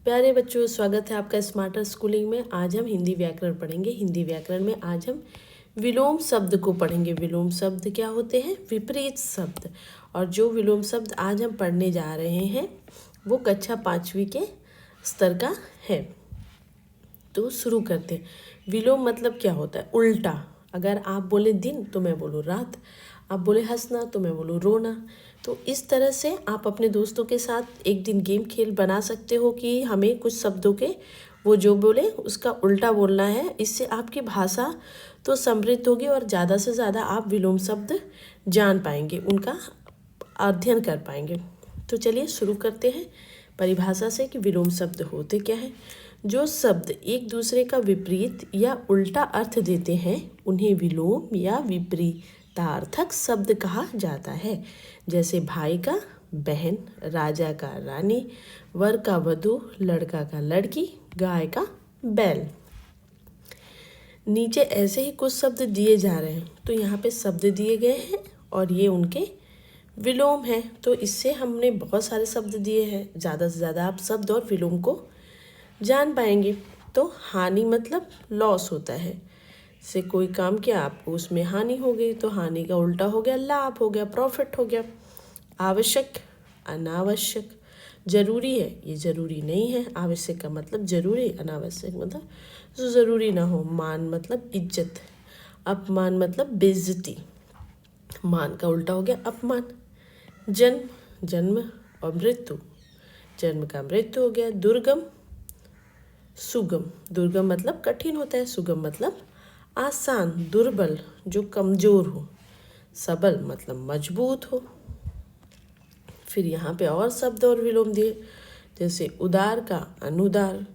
प्यारे बच्चों, स्वागत है आपका स्मार्टर स्कूलिंग में। आज हम हिंदी व्याकरण पढ़ेंगे। हिंदी व्याकरण में आज हम विलोम शब्द को पढ़ेंगे। विलोम शब्द क्या होते हैं? विपरीत शब्द। और जो विलोम शब्द आज हम पढ़ने जा रहे हैं वो कक्षा 5वीं के स्तर का है। तो शुरू करते हैं। विलोम मतलब क्या होता है? उल्टा। अगर आप बोले दिन तो मैं बोलूँ रात, आप बोले हंसना तो मैं बोलूँ रोना। तो इस तरह से आप अपने दोस्तों के साथ एक दिन गेम खेल बना सकते हो कि हमें कुछ शब्दों के वो जो बोले उसका उल्टा बोलना है। इससे आपकी भाषा तो समृद्ध होगी और ज़्यादा से ज़्यादा आप विलोम शब्द जान पाएंगे, उनका अध्ययन कर पाएंगे। तो चलिए शुरू करते हैं परिभाषा से कि विलोम शब्द होते क्या हैं। जो शब्द एक दूसरे का विपरीत या उल्टा अर्थ देते हैं उन्हें विलोम या विपरीतार्थक शब्द कहा जाता है। जैसे भाई का बहन, राजा का रानी, वर का वधू, लड़का का लड़की, गाय का बैल। नीचे ऐसे ही कुछ शब्द दिए जा रहे हैं। तो यहाँ पे शब्द दिए गए हैं और ये उनके विलोम है। तो इससे हमने बहुत सारे शब्द दिए हैं। ज़्यादा से ज़्यादा आप शब्द और विलोम को जान पाएंगे। तो हानि मतलब लॉस होता है। से कोई काम किया, आपको उसमें हानि हो गई तो हानि का उल्टा हो गया लाभ, हो गया प्रॉफिट हो गया। आवश्यक, अनावश्यक। जरूरी है, ये जरूरी नहीं है। आवश्यक का मतलब जरूरी, अनावश्यक मतलब जो ज़रूरी ना हो। मान मतलब इज्जत, अपमान मतलब बेइज्जती। मान का उल्टा हो गया अपमान। जन्म, जन्म और मृत्यु। जन्म का मृत्यु हो गया। दुर्गम, सुगम। दुर्गम मतलब कठिन होता है, सुगम मतलब आसान। दुर्बल जो कमज़ोर हो। सबल मतलब मजबूत हो। फिर यहाँ पे और शब्द और विलोम दिए, जैसे उदार का अनुदार,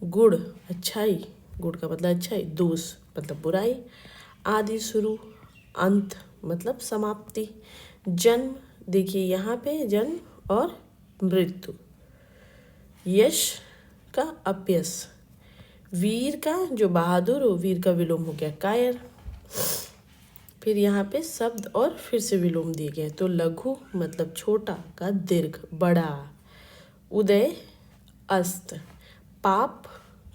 गुड़ अच्छाई, गुड़ का मतलब अच्छाई, दोष मतलब बुराई, आदि शुरू, अंत मतलब समाप्ति। जन्म, देखिए यहाँ पे जन्म और मृत्यु। यश का अपयश। वीर का जो बहादुर हो, वीर का विलोम हो गया कायर। फिर यहाँ पे शब्द और फिर से विलोम दिए गए। तो लघु मतलब छोटा का दीर्घ, बड़ा। उदय, अस्त। पाप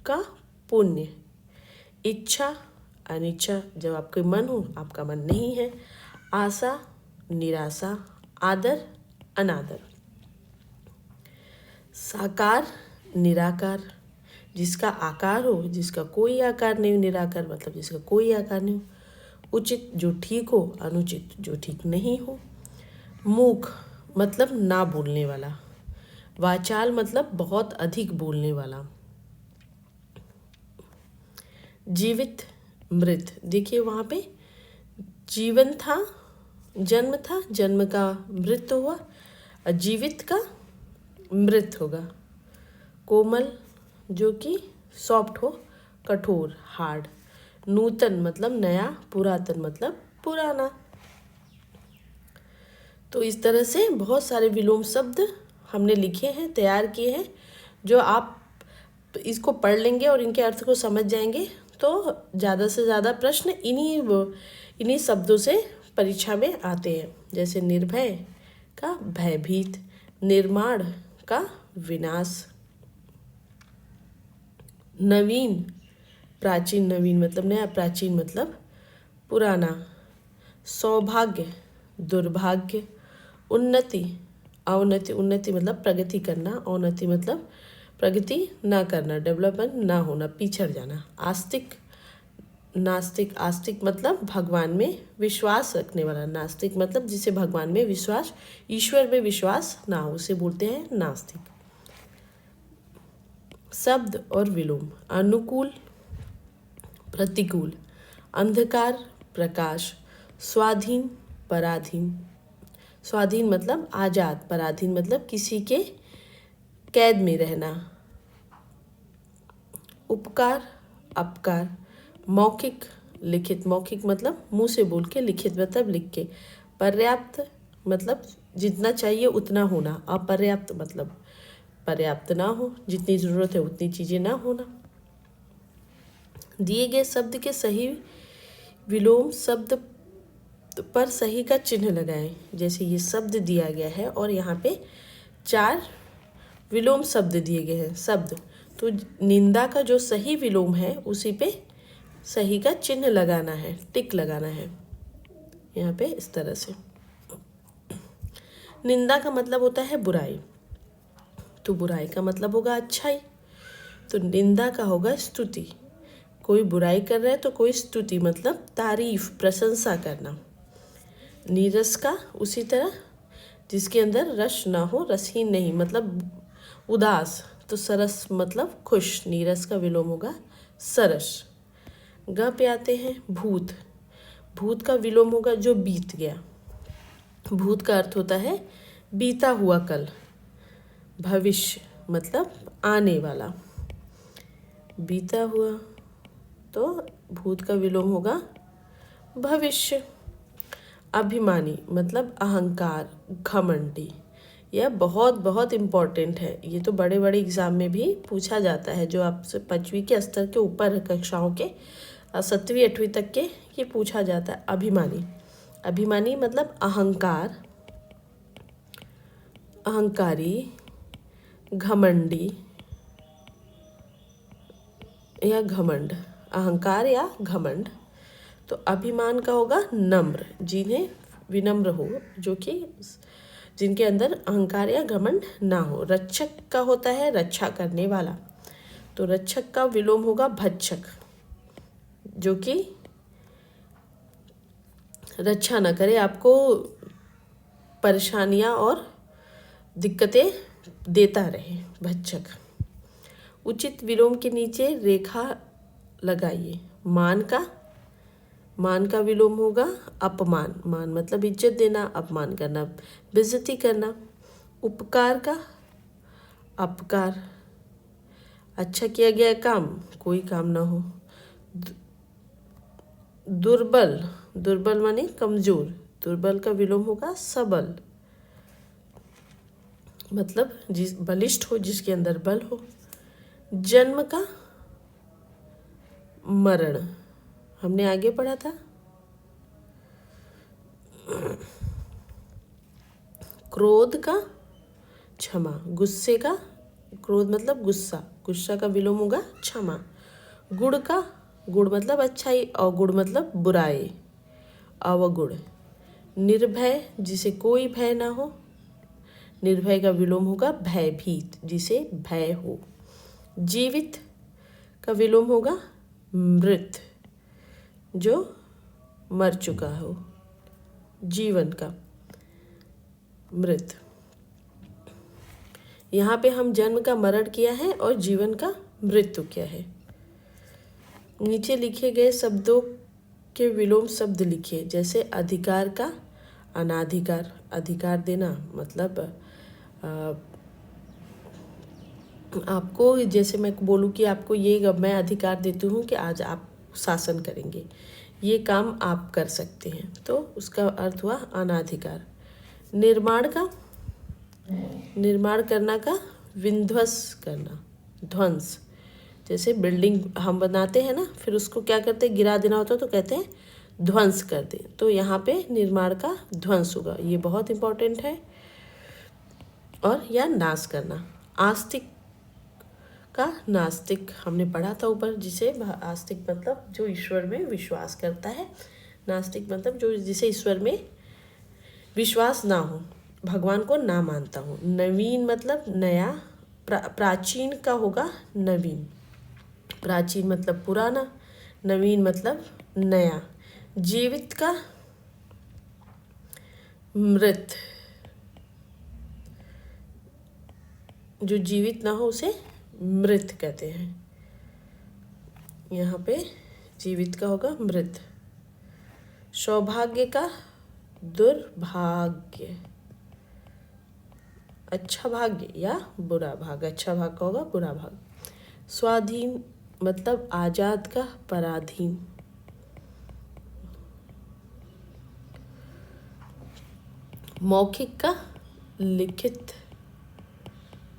का पुण्य। इच्छा, अनिच्छा, जब आपके मन हो आपका मन नहीं है। आशा, निराशा। आदर, अनादर। साकार, निराकार, जिसका आकार हो, जिसका कोई आकार नहीं हो। निराकार मतलब जिसका कोई आकार नहीं हो। उचित जो ठीक हो, अनुचित जो ठीक नहीं हो। मूक मतलब ना बोलने वाला। वाचाल मतलब बहुत अधिक बोलने वाला। जीवित, मृत। देखिए वहाँ पे जीवन था, जन्म था, जन्म का मृत्यु हुआ, जीवित का मृत होगा। कोमल जो कि सॉफ्ट हो, कठोर हार्ड। नूतन मतलब नया, पुरातन मतलब पुराना। तो इस तरह से बहुत सारे विलोम शब्द हमने लिखे हैं, तैयार किए हैं। जो आप इसको पढ़ लेंगे और इनके अर्थ को समझ जाएंगे तो ज़्यादा से ज़्यादा प्रश्न इन्हीं शब्दों से परीक्षा में आते हैं। जैसे निर्भय का भयभीत, निर्माण का विनाश। नवीन, प्राचीन, नवीन मतलब नया, प्राचीन मतलब पुराना। सौभाग्य, दुर्भाग्य। उन्नति, अवनति, उन्नति मतलब प्रगति करना, अवनति मतलब प्रगति ना करना, डेवलपमेंट ना होना, पिछड़ जाना। आस्तिक, नास्तिक। आस्तिक मतलब भगवान में विश्वास रखने वाला। नास्तिक मतलब जिसे भगवान में विश्वास, ईश्वर में विश्वास ना हो, उसे बोलते हैं नास्तिक। शब्द और विलोम। अनुकूल, प्रतिकूल। अंधकार, प्रकाश। स्वाधीन, पराधीन। स्वाधीन मतलब आज़ाद, पराधीन मतलब किसी के कैद में रहना। उपकार, अपकार। मौखिक, लिखित। मौखिक मतलब मुंह से बोल के, लिखित मतलब लिख के। पर्याप्त मतलब जितना चाहिए उतना होना। अपर्याप्त मतलब पर्याप्त ना हो, जितनी ज़रूरत है उतनी चीज़ें ना होना। दिए गए शब्द के सही विलोम शब्द पर सही का चिन्ह लगाएं। जैसे ये शब्द दिया गया है और यहाँ पे 4 विलोम शब्द दिए गए हैं, शब्द। तो निंदा का जो सही विलोम है उसी पे सही का चिन्ह लगाना है, टिक लगाना है यहाँ पे इस तरह से। निंदा का मतलब होता है बुराई, तो बुराई का मतलब होगा अच्छाई, तो निंदा का होगा स्तुति। कोई बुराई कर रहा है तो कोई स्तुति मतलब तारीफ, प्रशंसा करना। नीरस का उसी तरह, जिसके अंदर रस ना हो, रसहीन नहीं मतलब उदास, तो सरस मतलब खुश। नीरस का विलोम होगा सरस। ग पे आते हैं भूत। भूत का विलोम होगा जो बीत गया। भूत का अर्थ होता है बीता हुआ कल। भविष्य मतलब आने वाला, बीता हुआ, तो भूत का विलोम होगा भविष्य। अभिमानी मतलब अहंकार, घमंडी। यह बहुत बहुत इम्पॉर्टेंट है, ये तो बड़े बड़े एग्जाम में भी पूछा जाता है, जो आपसे 5वीं के स्तर के ऊपर कक्षाओं के 7वीं 8वीं तक के ये पूछा जाता है। अभिमानी, अभिमानी मतलब अहंकार, अहंकारी, घमंडी या घमंड, अहंकार या घमंड। तो अभिमान का होगा नम्र, जिन्हें विनम्र हो, जो कि जिनके अंदर अहंकार या घमंड ना हो। रक्षक का होता है रक्षा करने वाला, तो रक्षक का विलोम होगा भक्षक, जो कि रक्षा न करे, आपको परेशानियां और दिक्कतें देता रहे, भक्षक। उचित विलोम के नीचे रेखा लगाइए। मान का विलोम होगा अपमान। मान मतलब इज्जत देना, अपमान करना, बेइज्जती करना। उपकार का अपकार, अच्छा किया गया काम, कोई काम ना हो। दुर्बल, दुर्बल माने कमजोर, दुर्बल का विलोम होगा सबल, मतलब जिस बलिष्ठ हो, जिसके अंदर बल हो। जन्म का मरण, हमने आगे पढ़ा था। क्रोध का क्षमा, गुस्से का, क्रोध मतलब गुस्सा, गुस्सा का विलोम होगा क्षमा। गुण का, गुण मतलब अच्छाई, अवगुण मतलब बुराई, अवगुण। निर्भय, जिसे कोई भय ना हो, निर्भय का विलोम होगा भयभीत, जिसे भय हो। जीवित का विलोम होगा मृत, जो मर चुका हो, जीवन का मृत। यहाँ पे हम जन्म का मरण किया है और जीवन का मृत्यु किया है। नीचे लिखे गए शब्दों के विलोम शब्द लिखिए, जैसे अधिकार का अनाधिकार, अधिकार देना मतलब आपको, जैसे मैं बोलूँ कि आपको ये मैं अधिकार देती हूँ कि आज आप शासन करेंगे, ये काम आप कर सकते हैं, तो उसका अर्थ हुआ अनाधिकार। निर्माण का, निर्माण करना का विध्वंस करना, ध्वंस। जैसे बिल्डिंग हम बनाते हैं ना, फिर उसको क्या करते हैं, गिरा देना होता है तो कहते हैं ध्वंस कर दे, तो यहाँ पे निर्माण का ध्वंस होगा, ये बहुत इम्पोर्टेंट है। और या नाश करना। आस्तिक का नास्तिक हमने पढ़ा था ऊपर, जिसे आस्तिक मतलब जो ईश्वर में विश्वास करता है, नास्तिक मतलब जो जिसे ईश्वर में विश्वास ना हो, भगवान को ना मानता हूँ। नवीन मतलब नया, प्राचीन का होगा नवीन, प्राचीन मतलब पुराना, नवीन मतलब नया। जीवित का मृत, जो जीवित ना हो उसे मृत कहते हैं। यहाँ पे जीवित का होगा मृत। सौभाग्य का दुर्भाग्य, अच्छा भाग्य या बुरा भाग, अच्छा भाग का होगा बुरा भाग। स्वाधीन मतलब आजाद का पराधीन। मौखिक का लिखित,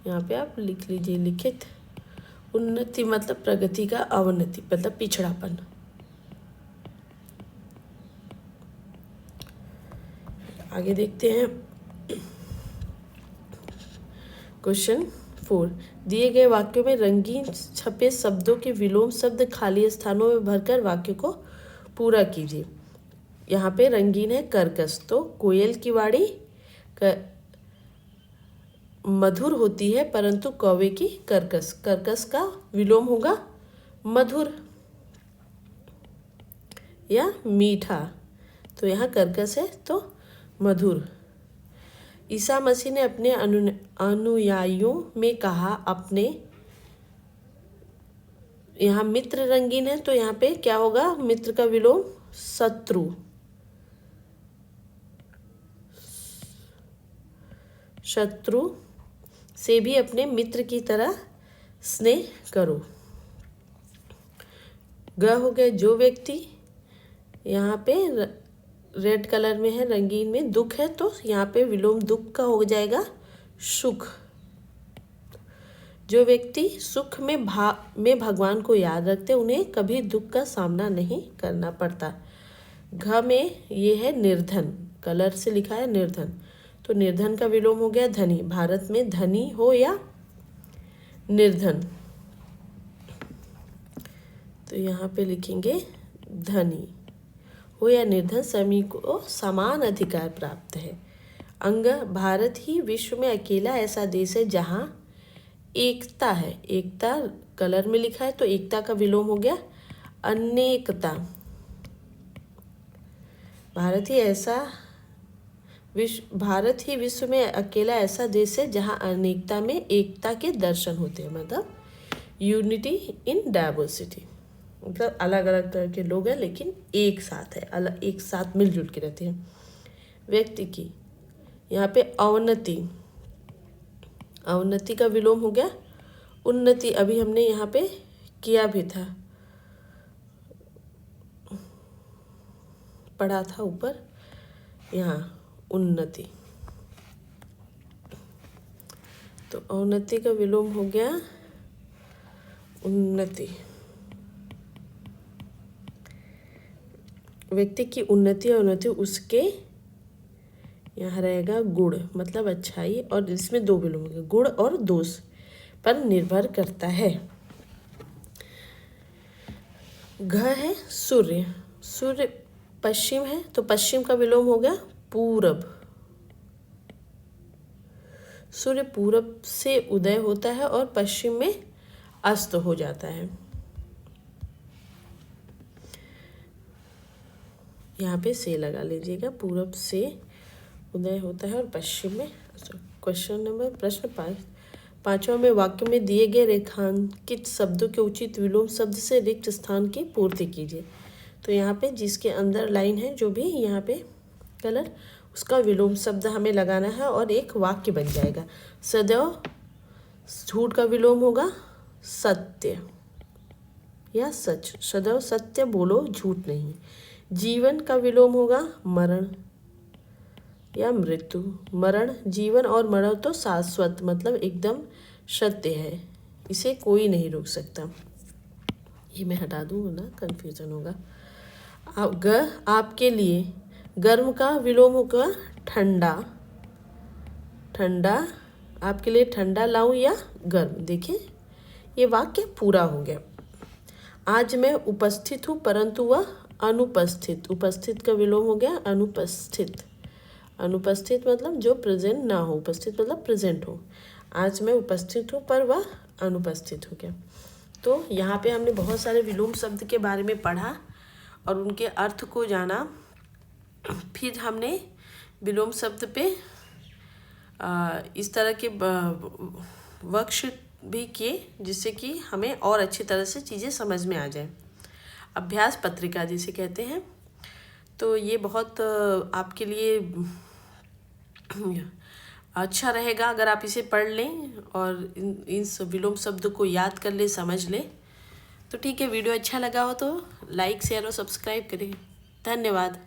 यहाँ पे आप लिख लीजिए लिखित। उन्नति मतलब प्रगति का अवनति मतलब पिछड़ापन। आगे देखते हैं क्वेश्चन 4 दिए गए वाक्यों में रंगीन छपे शब्दों के विलोम शब्द खाली स्थानों में भरकर वाक्य को पूरा कीजिए। यहाँ पे रंगीन है कर्कश, तो कोयल की वाणी मधुर होती है परंतु कौवे की कर्कश। कर्कश का विलोम होगा मधुर या मीठा, तो यहाँ कर्कश है तो मधुर। ईसा मसीह ने अपने अनुयायियों में कहा अपने, यहाँ मित्र रंगीन है तो यहाँ पे क्या होगा, मित्र का विलोम शत्रु। शत्रु से भी अपने मित्र की तरह स्नेह करो। ग हो गया जो व्यक्ति, यहाँ पे रेड कलर में है, रंगीन में दुख है तो यहाँ पे विलोम दुख का हो जाएगा सुख। जो व्यक्ति सुख में भगवान को याद रखते उन्हें कभी दुख का सामना नहीं करना पड़ता। घ में ये है निर्धन, कलर से लिखा है निर्धन, तो निर्धन का विलोम हो गया धनी। भारत में धनी हो या निर्धन, तो यहाँ पे लिखेंगे धनी हो या निर्धन, सभी को समान अधिकार प्राप्त है। अंग, भारत ही विश्व में अकेला ऐसा देश है जहाँ एकता है। एकता कलर में लिखा है तो एकता का विलोम हो गया अनेकता। भारत ही विश्व में अकेला ऐसा देश है जहाँ अनेकता में एकता के दर्शन होते हैं, मतलब यूनिटी इन डाइवर्सिटी, मतलब अलग अलग तरह के लोग हैं लेकिन एक साथ है, अलग एक साथ मिलजुल के रहते हैं। व्यक्ति की यहाँ पे अवनति, अवनति का विलोम हो गया उन्नति। अभी हमने यहाँ पे किया भी था, पढ़ा था ऊपर, यहाँ उन्नति, तो अवनति का विलोम हो गया उन्नति। व्यक्ति की उन्नति और उन्नति उसके यहाँ रहेगा गुण, मतलब अच्छाई, और इसमें दो विलोम होंगे, गुण और दोष पर निर्भर करता है। घ है सूर्य, सूर्य पश्चिम है तो पश्चिम का विलोम हो गया पूरब। सूर्य पूरब से उदय होता है और पश्चिम में अस्त हो जाता है। यहाँ पे से लगा लीजिएगा, पूरब से उदय होता है और पश्चिम में। क्वेश्चन नंबर प्रश्न 5वां में वाक्य में दिए गए रेखांकित शब्दों के उचित विलोम शब्द से रिक्त स्थान की पूर्ति कीजिए। तो यहाँ पे जिसके अंदर लाइन है जो भी यहाँ पे कलर, उसका विलोम शब्द हमें लगाना है और एक वाक्य बन जाएगा। सदैव झूठ का विलोम होगा सत्य या सच, सदैव सत्य बोलो झूठ नहीं। जीवन का विलोम होगा मरण या मृत्यु। मरण, जीवन और मरण तो शाश्वत, मतलब एकदम सत्य है, इसे कोई नहीं रोक सकता। ये मैं हटा दूँ ना, कंफ्यूजन होगा। आपके लिए, गर्म का विलोम होगा ठंडा। ठंडा, आपके लिए ठंडा लाऊं या गर्म। देखिए ये वाक्य पूरा हो गया। आज मैं उपस्थित हूँ परंतु वह अनुपस्थित। उपस्थित का विलोम हो गया अनुपस्थित। अनुपस्थित मतलब जो प्रेजेंट ना हो, उपस्थित मतलब प्रेजेंट हो। आज मैं उपस्थित हूँ पर वह अनुपस्थित हो गया। तो यहाँ पे हमने बहुत सारे विलोम शब्द के बारे में पढ़ा और उनके अर्थ को जाना। फिर हमने विलोम शब्द पे इस तरह के वर्कशीट भी किए जिससे कि हमें और अच्छी तरह से चीज़ें समझ में आ जाए। अभ्यास पत्रिका जिसे कहते हैं। तो ये बहुत आपके लिए अच्छा रहेगा अगर आप इसे पढ़ लें और इन विलोम शब्द को याद कर ले, समझ लें। तो ठीक है, वीडियो अच्छा लगा हो तो लाइक, शेयर और सब्सक्राइब करें। धन्यवाद।